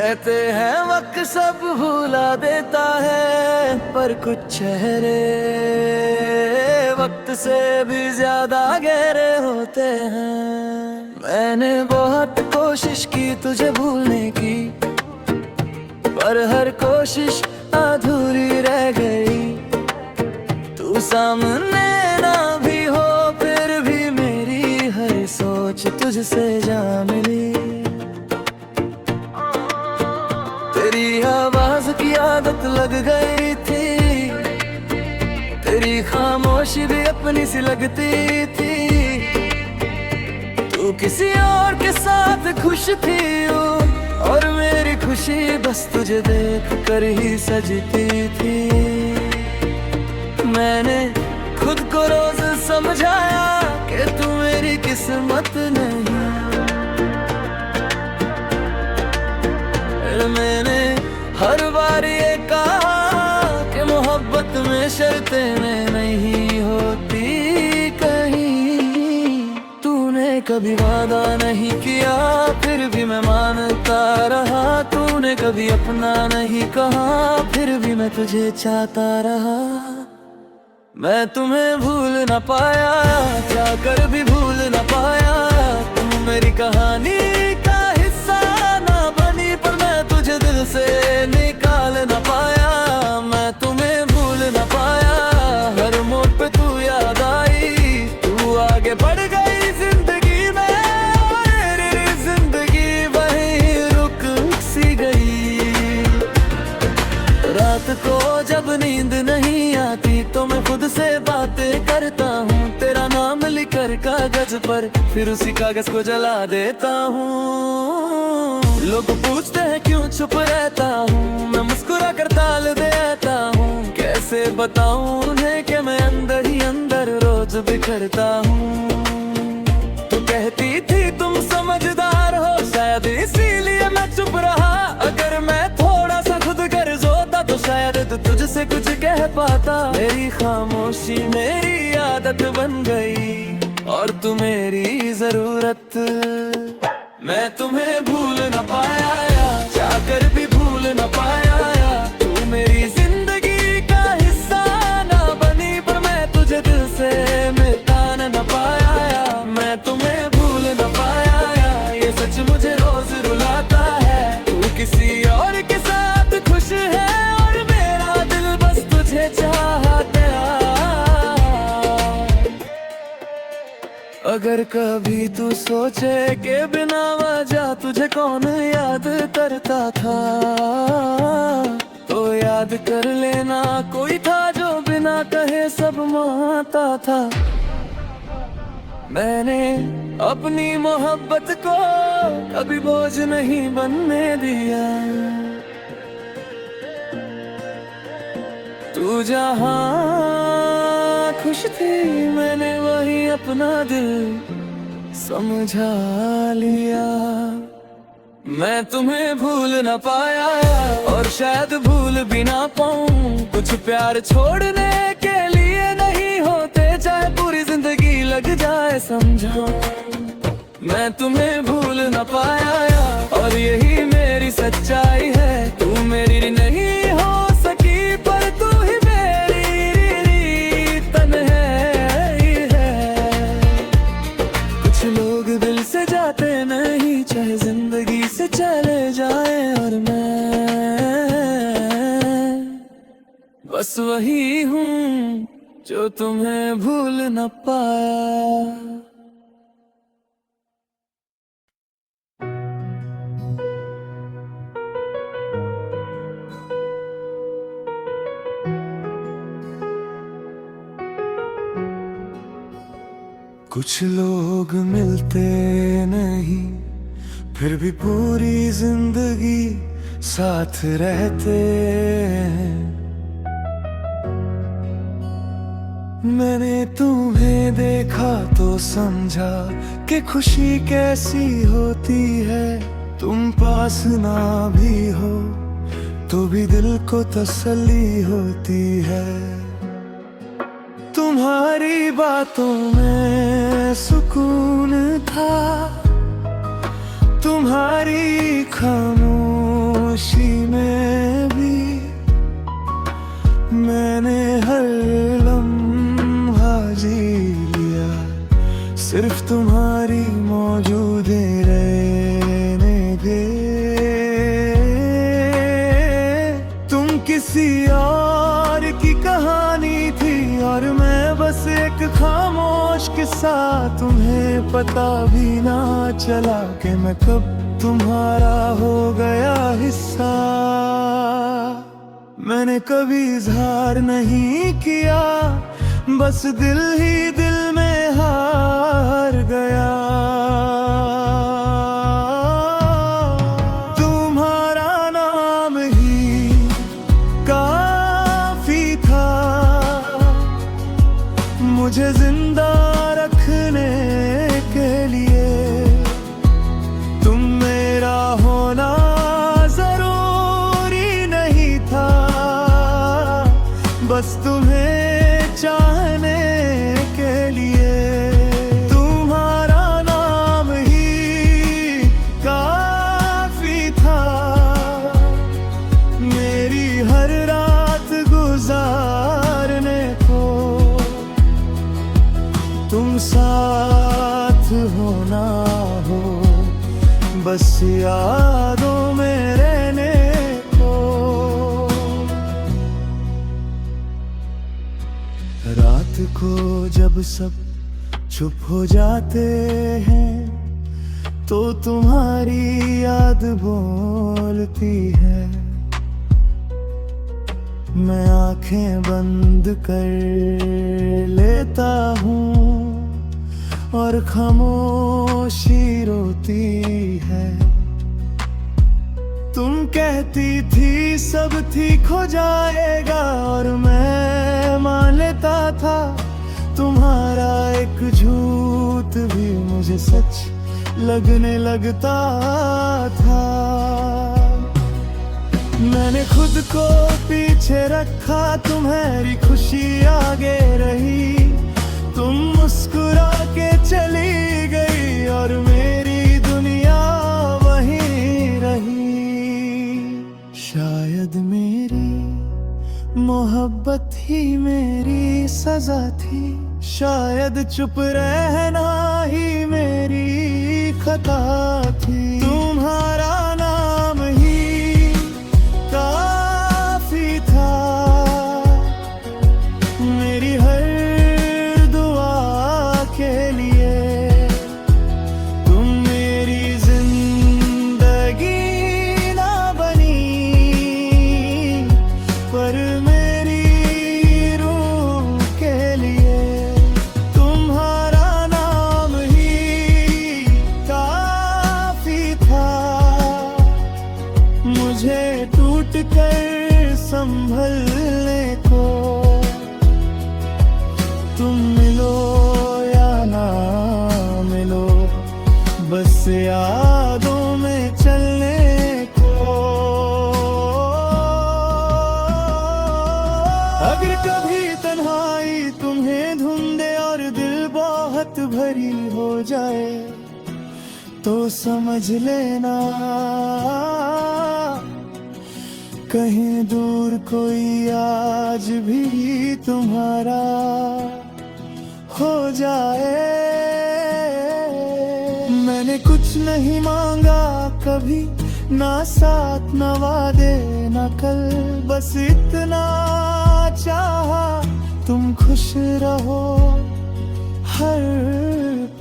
कहते हैं वक्त सब भुला देता है, पर कुछ चेहरे वक्त से भी ज्यादा गहरे होते हैं। मैंने बहुत कोशिश की तुझे भूलने की, पर हर कोशिश अधूरी रह गई। तू सामने ना भी हो फिर भी मेरी हर सोच तुझसे जा मिली। तेरी आवाज की आदत लग गई थी, तेरी खामोशी भी अपनी सी लगती थी। तू किसी और के साथ खुश थी और मेरी खुशी बस तुझे देख कर ही सजती थी। मैंने खुद को रोज समझाया कि तू मेरी किस्मत नहीं। मैंने हर बार ये कहा कि मोहब्बत में शर्तें नहीं होती कहीं। तूने कभी वादा नहीं किया फिर भी मैं मानता रहा। तूने कभी अपना नहीं कहा फिर भी मैं तुझे चाहता रहा। मैं तुम्हें भूल न पाया, चाहकर भी भूल न पाया। तू मेरी कहानी का हिस्सा ना बनी, पर मैं तुझे दिल से निकाल न पाया। मैं तुम्हें भूल न पाया, हर मोड़ पे तू याद आई। तू आगे बढ़ गई जिंदगी में और मेरी जिंदगी वहीं रुक सी गई। रात को जब नींद नहीं आती तो मैं खुद से बातें करता हूँ। तेरा नाम लिखकर कागज पर फिर उसी कागज को जला देता हूँ। लोग पूछते हैं क्यों चुप रहता हूँ, मैं मुस्कुरा कर टाल देता हूँ। कैसे बताऊँ उन्हें कि मैं अंदर ही अंदर रोज बिखरता हूँ। तू कहती थी तुम समझदार हो, शायद इसीलिए मैं चुप रहा। अगर मैं थोड़ा सा खुद गर्ज होता तो शायद तू तुझसे कुछ कह पाता। मेरी खामोशी मेरी आदत बन गई और तू मेरी जरूरत। मैं तुम्हें भूल न पाया, चाहकर भी भूल न पाया। तू मेरी जिंदगी का हिस्सा ना बनी, पर मैं तुझे दिल से मिटा न पाया। मैं तुम्हें भूल न पाया, ये सच मुझे रोज रुलाता है। तू किसी और के साथ खुश है और मेरा दिल बस तुझे चाहता। अगर कभी तू सोचे कि बिना वजह तुझे कौन याद करता था, तो याद कर लेना कोई था जो बिना कहे सब मानता था। मैंने अपनी मोहब्बत को कभी बोझ नहीं बनने दिया। तू जहाँ खुश थी मैंने वही अपना दिल समझा लिया। मैं तुम्हें भूल न पाया और शायद भूल भी ना पाऊं। कुछ प्यार छोड़ने के लिए नहीं होते, चाहे पूरी जिंदगी लग जाए समझो। मैं तुम्हें भूल न पाया और यही मेरी सच्चाई है। तू मेरी नहीं हो सकी पर तू ही मेरी तन है। कुछ लोग दिल से जाते नहीं, चाहे जिंदगी से चले जाए। और मैं बस वही हूँ जो तुम्हें भूल न पाया। कुछ लोग मिलते नहीं फिर भी पूरी जिंदगी साथ रहते हैं। मैंने तुम्हें देखा तो समझा कि खुशी कैसी होती है। तुम पास ना भी हो तो भी दिल को तसल्ली होती है। तुम्हारी बातों में सुकून था, तुम्हारी खामोशी सिर्फ तुम्हारी मौजूदे रहने दे। तुम किसी और की कहानी थी और मैं बस एक खामोश किस्सा। तुम्हें पता भी ना चला कि मैं कब तुम्हारा हो गया हिस्सा। मैंने कभी इजहार नहीं किया, बस दिल ही दिल में हार गया। तुम्हारा नाम ही काफी था मुझे जिंदा रखने के लिए। तुम मेरा होना जरूरी नहीं था, बस तुम्हें चाहने के लिए। तुम्हारा नाम ही काफी था मेरी हर रात गुजारने को। तुम साथ हो ना हो, बस यादों में रहने को। रात को जब सब चुप हो जाते हैं तो तुम्हारी याद बोलती है। मैं आंखें बंद कर लेता हूँ और खामोशी रोती है। तुम कहती थी सब ठीक हो जाएगा और मैं मान लेता था। तुम्हारा एक झूठ भी मुझे सच लगने लगता था। मैंने खुद को पीछे रखा, तुम्हारी खुशी आगे रही। तुम मुस्कुरा के चली गई और मेरी दुनिया वहीं रही। शायद मेरी मोहब्बत ही मेरी सजा थी, शायद चुप रहना ही मेरी खता थी। तुम्हारा नाम ही काफी था मेरी हर दुआ के लिए। तुम मेरी जिंदगी ना बनी पर मेरी रूह के लिए। तुम्हारा नाम ही काफी था मुझे टूट कर संभलने को। तुम मिलो या ना मिलो, बस यादों में चलने को। अगर कभी तन्हाई तुम्हें ढूंढे और दिल बहुत भरी हो जाए तो समझ लेना कहीं दूर कोई आज भी तुम्हारा हो जाए। मैंने कुछ नहीं मांगा कभी, ना साथ ना वादे ना कल, बस इतना चाहा तुम खुश रहो हर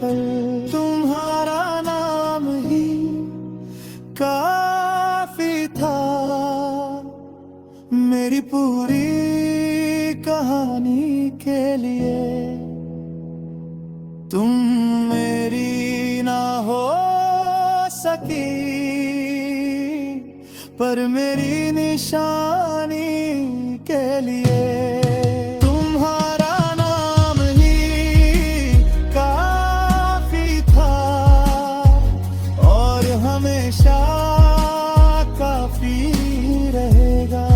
पल। तुम्हारा नाम ही काफी था मेरी पूरी कहानी के लिए। तुम मेरी ना हो सकी पर मेरी निशानी के लिए। तुम्हारा नाम ही काफी था और हमेशा काफी रहेगा।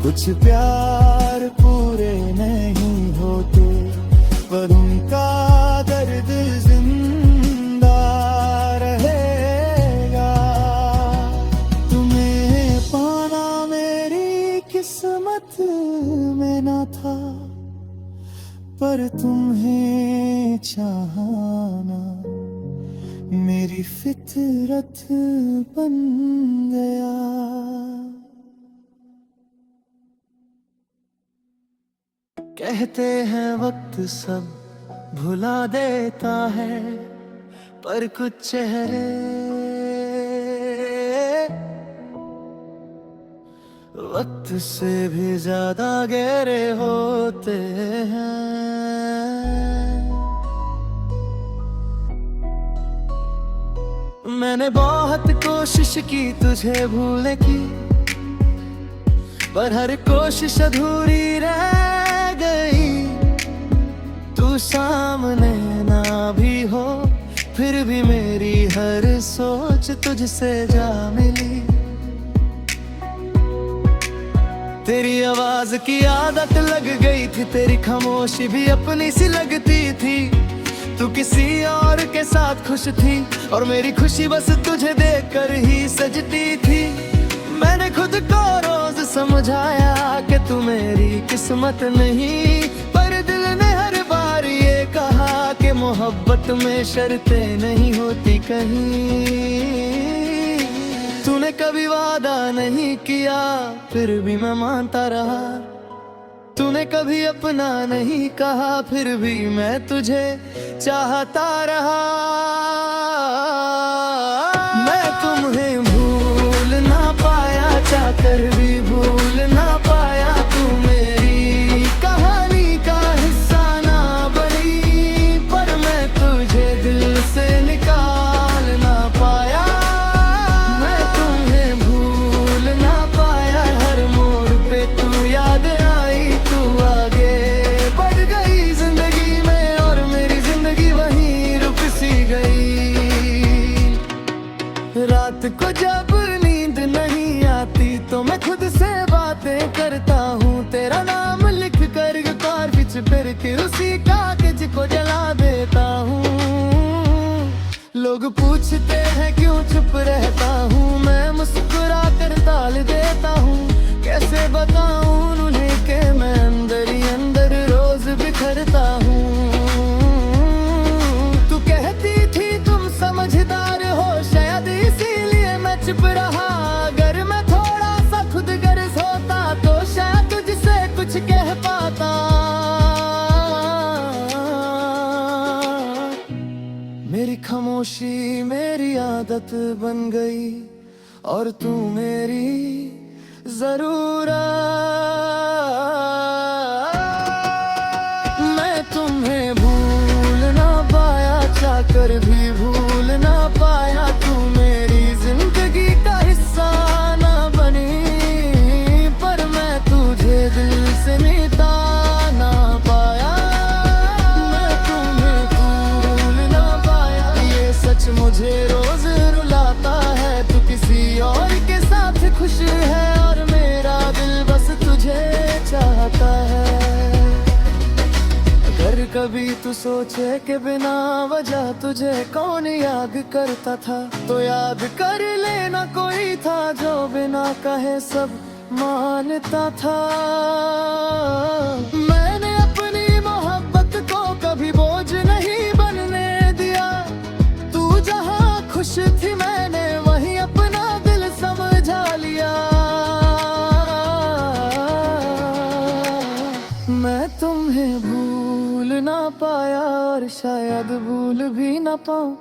कुछ प्यार पूरे नहीं होते पर उनका दर्द जिंदा रहेगा। तुम्हें पाना मेरी किस्मत में ना था पर पर तुम्हें चाहना मेरी फितरत बन गया। कहते हैं वक्त सब भुला देता है, पर कुछ चेहरे वक्त से भी ज्यादा गहरे होते हैं। मैंने बहुत कोशिश की तुझे भूलने की, पर हर कोशिश अधूरी रह गई। तू सामने ना भी हो, फिर भी मेरी हर सोच तुझसे जा मिली। तेरी आवाज की आदत लग गई थी, तेरी खामोशी भी अपनी सी लगती थी। तू किसी और के साथ खुश थी, और मेरी खुशी बस तुझे देखकर ही सजती थी। मैंने खुद को रोज समझाया कि तू मेरी किस्मत नहीं, पर दिल ने हर बार ये कहा कि मोहब्बत में शर्तें नहीं होती कहीं। तूने कभी वादा नहीं किया, फिर भी मैं मानता रहा। तूने कभी अपना नहीं कहा, फिर भी मैं तुझे चाहता रहा। मैं तुम्हें भूल ना पाया, चाहकर भी भूल ना पाया। तू मेरी कहानी का हिस्सा ना बनी, पर मैं तुझे दिल से निकाल ना पाया। मैं तुम्हें भूल ना पाया, हर मोड़ पे तू याद आई। तू आगे बढ़ गई जिंदगी में, और मेरी जिंदगी वहीं रुक सी गई। रात को जब नींद नहीं आती, तो मैं खुद से बातें करता हूँ। तेरा नाम लिख कर कार बिच फिर के उसी कागज को जला देता हूँ। लोग पूछते हैं क्यों चुप रहता हूँ, मैं मुस्कुरा कर टाल देता हूँ। कैसे बताऊँ उन्हें कि मैं अंदर ही अंदर रोज बिखरता हूँ। तू कहती थी तुम समझदार हो, शायद इसीलिए मैं चुप रहा। अगर मैं थोड़ा सा खुद गर्ज होता, तो शायद तुझसे कुछ कह पाता। मेरी खामोशी मेरी आदत बन गई, और तू मेरी जरूरत। मैं तुम्हें भूल ना पाया, चाहकर भी भूल ना पाया। तू मेरी जिंदगी का हिस्सा ना बनी, पर मैं तुझे दिल से मिटा ना पाया। मैं तुम्हें भूल ना पाया, ये सच मुझे रोज रुलाता है। तू किसी और के साथ खुश है, और मेरा दिल बस तुझे चाहता है। अगर कभी तू सोचे कि बिना वजह तुझे कौन याद करता था, तो याद कर लेना कोई था जो बिना कहे सब मानता था। मैंने अपनी मोहब्बत को कभी बोझ नहीं बनने दिया। तू जहाँ खुश थी, मैंने वहीं अपना दिल समझा लिया। मैं तुम्हें भूल ना पाया, और शायद भूल भी ना पाऊं।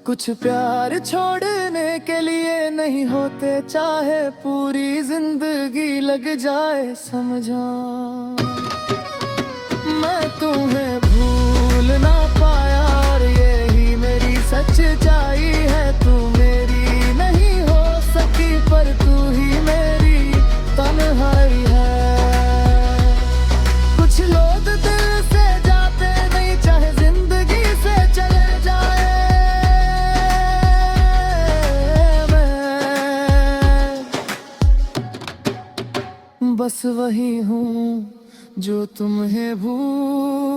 कुछ प्यार छोड़ने के लिए नहीं होते, चाहे पूरी जिंदगी लग जाए समझा। मैं तुम्हें भूल ना पाया, और यही मेरी सच्चाई है। तू मेरी नहीं हो सकी, पर तू ही मेरी तन्हाई है। कुछ लोग दिल से जाते नहीं, चाहे जिंदगी से चले जाए। मैं बस वही हूँ जो तुम्हें भूल